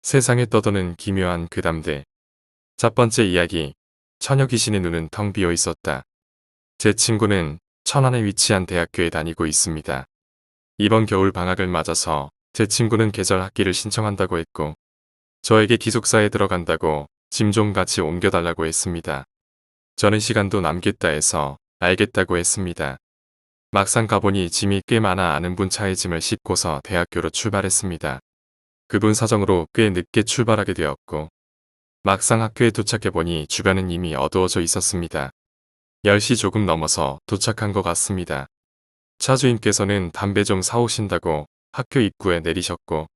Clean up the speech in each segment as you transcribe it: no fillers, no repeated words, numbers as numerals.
세상에 떠도는 기묘한 그 담들. 첫 번째 이야기. 처녀 귀신의 눈은 텅 비어 있었다. 제 친구는 천안에 위치한 대학교에 다니고 있습니다. 이번 겨울 방학을 맞아서 제 친구는 계절 학기를 신청한다고 했고 저에게 기숙사에 들어간다고 짐 좀 같이 옮겨달라고 했습니다. 저는 시간도 남겠다 해서 알겠다고 했습니다. 막상 가보니 짐이 꽤 많아 아는 분 차에 짐을 싣고서 대학교로 출발했습니다. 그분 사정으로 꽤 늦게 출발하게 되었고 막상 학교에 도착해보니 주변은 이미 어두워져 있었습니다. 10시 조금 넘어서 도착한 것 같습니다. 차주인께서는 담배 좀 사오신다고 학교 입구에 내리셨고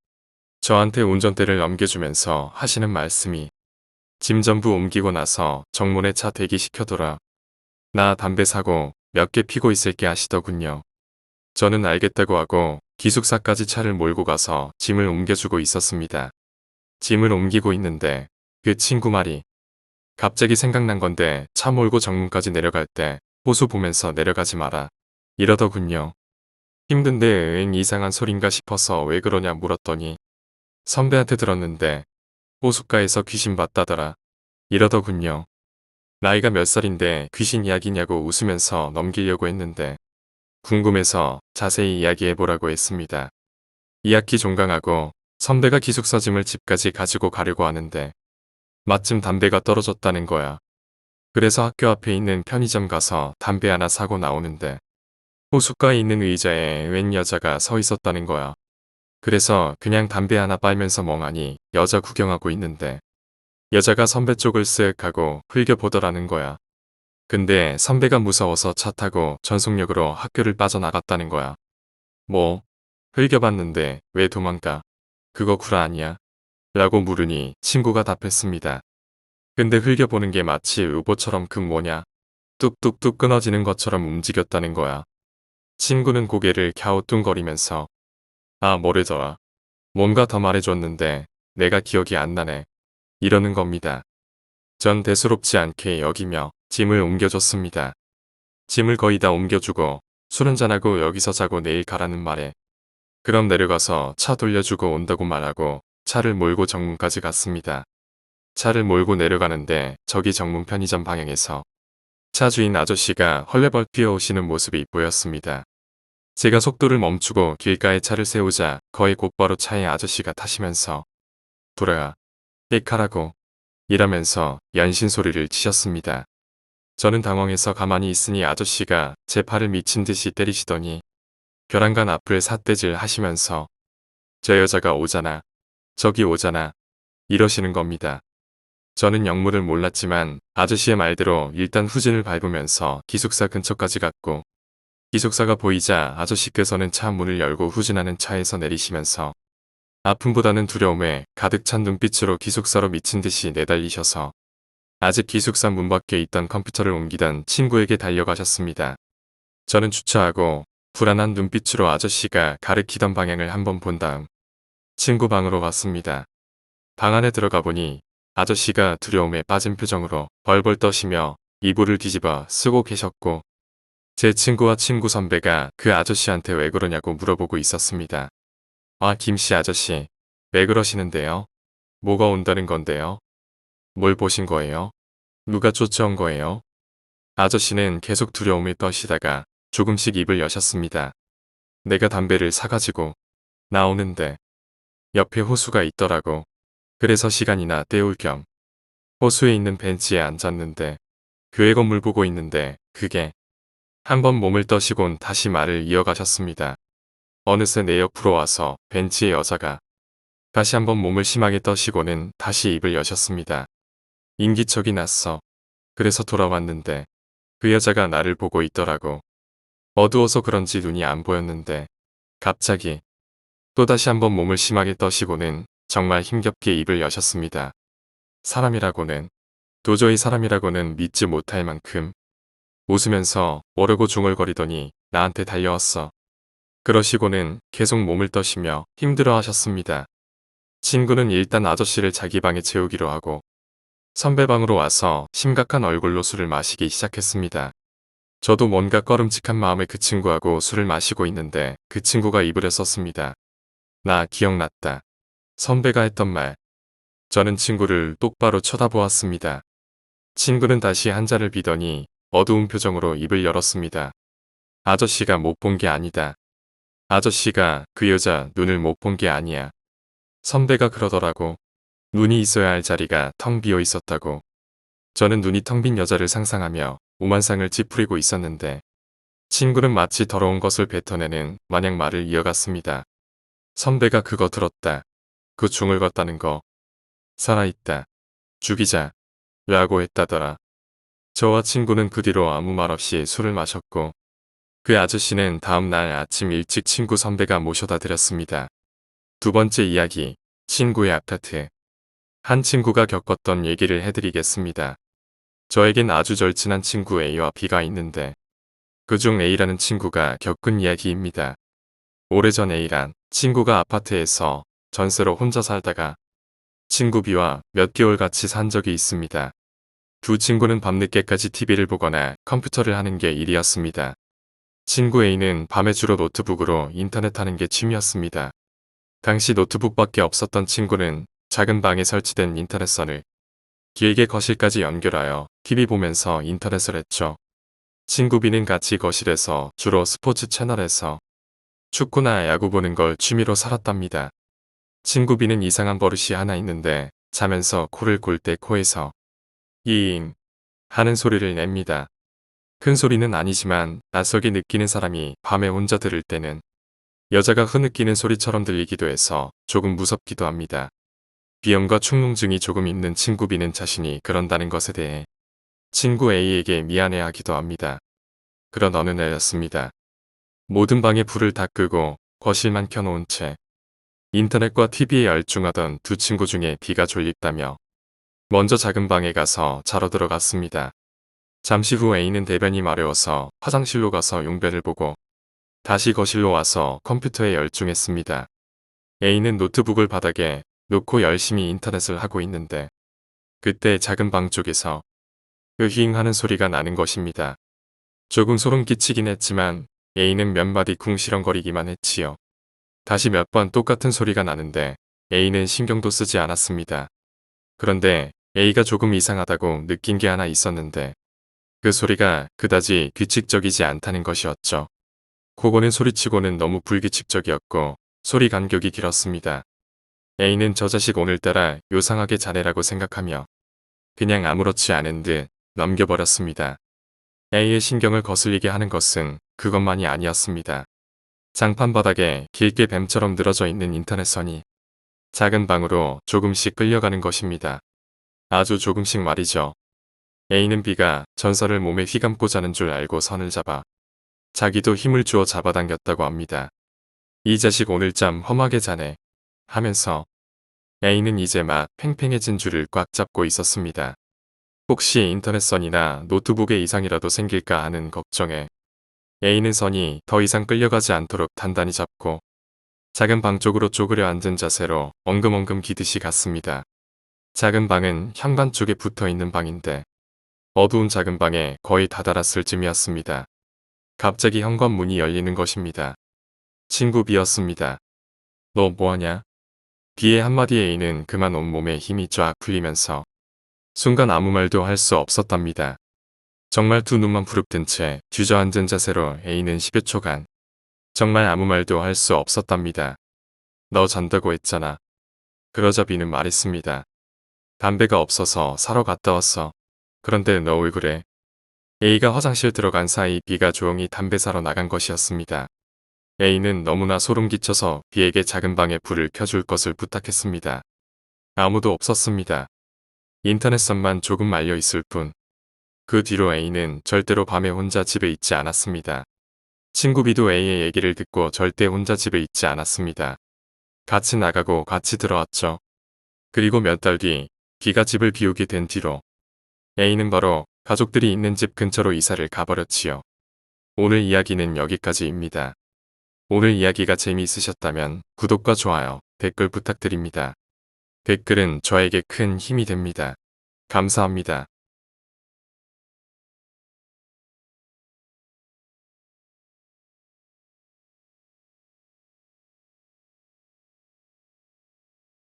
저한테 운전대를 넘겨주면서 하시는 말씀이 짐 전부 옮기고 나서 정문에 차 대기시켜둬라. 나 담배 사고 몇 개 피고 있을게 하시더군요. 저는 알겠다고 하고 기숙사까지 차를 몰고 가서 짐을 옮겨주고 있었습니다. 짐을 옮기고 있는데 그 친구 말이 갑자기 생각난 건데 차 몰고 정문까지 내려갈 때 호수 보면서 내려가지 마라. 이러더군요. 힘든데 응 이상한 소린가 싶어서 왜 그러냐 물었더니 선배한테 들었는데 호숫가에서 귀신 봤다더라. 이러더군요. 나이가 몇 살인데 귀신 이야기냐고 웃으면서 넘기려고 했는데 궁금해서 자세히 이야기해보라고 했습니다. 2학기 종강하고 선배가 기숙사 짐을 집까지 가지고 가려고 하는데 마침 담배가 떨어졌다는 거야. 그래서 학교 앞에 있는 편의점 가서 담배 하나 사고 나오는데 호숫가에 있는 의자에 웬 여자가 서 있었다는 거야. 그래서 그냥 담배 하나 빨면서 멍하니 여자 구경하고 있는데 여자가 선배 쪽을 쓱 하고 흘겨보더라는 거야. 근데 선배가 무서워서 차 타고 전속력으로 학교를 빠져나갔다는 거야. 뭐? 흘겨봤는데 왜 도망가? 그거 구라 아니야? 라고 물으니 친구가 답했습니다. 근데 흘겨보는 게 마치 의보처럼 그 뭐냐? 뚝뚝뚝 끊어지는 것처럼 움직였다는 거야. 친구는 고개를 갸우뚱거리면서 아 모르더라. 뭔가 더 말해줬는데 내가 기억이 안 나네. 이러는 겁니다. 전 대수롭지 않게 여기며 짐을 옮겨줬습니다. 짐을 거의 다 옮겨주고 술 한잔하고 여기서 자고 내일 가라는 말에 그럼 내려가서 차 돌려주고 온다고 말하고 차를 몰고 정문까지 갔습니다. 차를 몰고 내려가는데 저기 정문 편의점 방향에서 차 주인 아저씨가 헐레벌 뛰어오시는 모습이 보였습니다. 제가 속도를 멈추고 길가에 차를 세우자 거의 곧바로 차에 아저씨가 타시면서 불어야 삑하라고 이러면서 연신 소리를 치셨습니다. 저는 당황해서 가만히 있으니 아저씨가 제 팔을 미친 듯이 때리시더니 벼랑간 앞을 삿대질 하시면서 저 여자가 오잖아. 저기 오잖아. 이러시는 겁니다. 저는 영문을 몰랐지만 아저씨의 말대로 일단 후진을 밟으면서 기숙사 근처까지 갔고 기숙사가 보이자 아저씨께서는 차 문을 열고 후진하는 차에서 내리시면서 아픔보다는 두려움에 가득 찬 눈빛으로 기숙사로 미친 듯이 내달리셔서 아직 기숙사 문 밖에 있던 컴퓨터를 옮기던 친구에게 달려가셨습니다. 저는 주차하고 불안한 눈빛으로 아저씨가 가리키던 방향을 한번 본 다음 친구 방으로 갔습니다. 방 안에 들어가 보니 아저씨가 두려움에 빠진 표정으로 벌벌 떠시며 이불을 뒤집어 쓰고 계셨고 제 친구와 친구 선배가 그 아저씨한테 왜 그러냐고 물어보고 있었습니다. 아 김씨 아저씨 왜 그러시는데요? 뭐가 온다는 건데요? 뭘 보신 거예요? 누가 쫓아온 거예요? 아저씨는 계속 두려움에 떠시다가 조금씩 입을 여셨습니다. 내가 담배를 사가지고 나오는데 옆에 호수가 있더라고. 그래서 시간이나 때울 겸 호수에 있는 벤치에 앉았는데 교회 건물 보고 있는데 그게 한번 몸을 떠시곤 다시 말을 이어가셨습니다. 어느새 내 옆으로 와서 벤치의 여자가 다시 한번 몸을 심하게 떠시고는 다시 입을 여셨습니다. 인기척이 났어. 그래서 돌아왔는데 그 여자가 나를 보고 있더라고. 어두워서 그런지 눈이 안 보였는데 갑자기 또다시 한번 몸을 심하게 떠시고는 정말 힘겹게 입을 여셨습니다. 사람이라고는 도저히 사람이라고는 믿지 못할 만큼 웃으면서 모르고 중얼거리더니 나한테 달려왔어. 그러시고는 계속 몸을 떠시며 힘들어 하셨습니다. 친구는 일단 아저씨를 자기 방에 채우기로 하고 선배 방으로 와서 심각한 얼굴로 술을 마시기 시작했습니다. 저도 뭔가 꺼름직한 마음에 그 친구하고 술을 마시고 있는데 그 친구가 입을 했었습니다. 나 기억났다. 선배가 했던 말. 저는 친구를 똑바로 쳐다보았습니다. 친구는 다시 한 잔을 비더니 어두운 표정으로 입을 열었습니다. 아저씨가 못 본 게 아니다. 아저씨가 그 여자 눈을 못 본 게 아니야. 선배가 그러더라고. 눈이 있어야 할 자리가 텅 비어 있었다고. 저는 눈이 텅 빈 여자를 상상하며 오만상을 찌푸리고 있었는데 친구는 마치 더러운 것을 뱉어내는 마냥 말을 이어갔습니다. 선배가 그거 들었다. 그 중얼거렸다는 거. 살아있다. 죽이자. 라고 했다더라. 저와 친구는 그 뒤로 아무 말 없이 술을 마셨고 그 아저씨는 다음 날 아침 일찍 친구 선배가 모셔다 드렸습니다. 두 번째 이야기, 친구의 아파트. 한 친구가 겪었던 얘기를 해드리겠습니다. 저에겐 아주 절친한 친구 A와 B가 있는데 그중 A라는 친구가 겪은 이야기입니다. 오래전 A란 친구가 아파트에서 전세로 혼자 살다가 친구 B와 몇 개월 같이 산 적이 있습니다. 두 친구는 밤늦게까지 TV를 보거나 컴퓨터를 하는 게 일이었습니다. 친구 A는 밤에 주로 노트북으로 인터넷 하는 게 취미였습니다. 당시 노트북밖에 없었던 친구는 작은 방에 설치된 인터넷선을 길게 거실까지 연결하여 TV 보면서 인터넷을 했죠. 친구 B는 같이 거실에서 주로 스포츠 채널에서 축구나 야구 보는 걸 취미로 살았답니다. 친구 B는 이상한 버릇이 하나 있는데 자면서 코를 골 때 코에서 이잉 하는 소리를 냅니다. 큰 소리는 아니지만 낯설게 느끼는 사람이 밤에 혼자 들을 때는 여자가 흐느끼는 소리처럼 들리기도 해서 조금 무섭기도 합니다. 비염과 축농증이 조금 있는 친구 B는 자신이 그런다는 것에 대해 친구 A에게 미안해하기도 합니다. 그런 어느 날이었습니다. 모든 방에 불을 다 끄고 거실만 켜놓은 채 인터넷과 TV에 열중하던 두 친구 중에 B가 졸립다며 먼저 작은 방에 가서 자러 들어갔습니다. 잠시 후 A는 대변이 마려워서 화장실로 가서 용변을 보고 다시 거실로 와서 컴퓨터에 열중했습니다. A는 노트북을 바닥에 놓고 열심히 인터넷을 하고 있는데 그때 작은 방 쪽에서 으힝 하는 소리가 나는 것입니다. 조금 소름 끼치긴 했지만 A는 몇 마디 궁시렁거리기만 했지요. 다시 몇 번 똑같은 소리가 나는데 A는 신경도 쓰지 않았습니다. 그런데 A가 조금 이상하다고 느낀 게 하나 있었는데 그 소리가 그다지 규칙적이지 않다는 것이었죠. 그거는 소리치고는 너무 불규칙적이었고 소리 간격이 길었습니다. A는 저 자식 오늘따라 요상하게 자네라고 생각하며 그냥 아무렇지 않은 듯 넘겨버렸습니다. A의 신경을 거슬리게 하는 것은 그것만이 아니었습니다. 장판 바닥에 길게 뱀처럼 늘어져 있는 인터넷선이 작은 방으로 조금씩 끌려가는 것입니다. 아주 조금씩 말이죠. A는 B가 전선을 몸에 휘감고 자는 줄 알고 선을 잡아 자기도 힘을 주어 잡아당겼다고 합니다. 이 자식 오늘 참 험하게 자네 하면서 A는 이제 막 팽팽해진 줄을 꽉 잡고 있었습니다. 혹시 인터넷선이나 노트북에 이상이라도 생길까 하는 걱정에 A는 선이 더 이상 끌려가지 않도록 단단히 잡고 작은 방 쪽으로 쪼그려 앉은 자세로 엉금엉금 기듯이 갔습니다. 작은 방은 현관 쪽에 붙어 있는 방인데 어두운 작은 방에 거의 다다랐을 쯤이었습니다. 갑자기 현관 문이 열리는 것입니다. 친구 B였습니다. 너 뭐하냐? B의 한마디에 A는 그만 온몸에 힘이 쫙 풀리면서 순간 아무 말도 할 수 없었답니다. 정말 두 눈만 부릅뜬 채 주저앉은 자세로 A는 10여 초간 정말 아무 말도 할 수 없었답니다. 너 잔다고 했잖아. 그러자 B는 말했습니다. 담배가 없어서 사러 갔다 왔어. 그런데 너 왜 그래? A가 화장실 들어간 사이 B가 조용히 담배 사러 나간 것이었습니다. A는 너무나 소름 끼쳐서 B에게 작은 방에 불을 켜줄 것을 부탁했습니다. 아무도 없었습니다. 인터넷선만 조금 말려 있을 뿐. 그 뒤로 A는 절대로 밤에 혼자 집에 있지 않았습니다. 친구 B도 A의 얘기를 듣고 절대 혼자 집에 있지 않았습니다. 같이 나가고 같이 들어왔죠. 그리고 몇 달 뒤 B가 집을 비우게 된 뒤로 A는 바로 가족들이 있는 집 근처로 이사를 가버렸지요. 오늘 이야기는 여기까지입니다. 오늘 이야기가 재미있으셨다면 구독과 좋아요, 댓글 부탁드립니다. 댓글은 저에게 큰 힘이 됩니다. 감사합니다.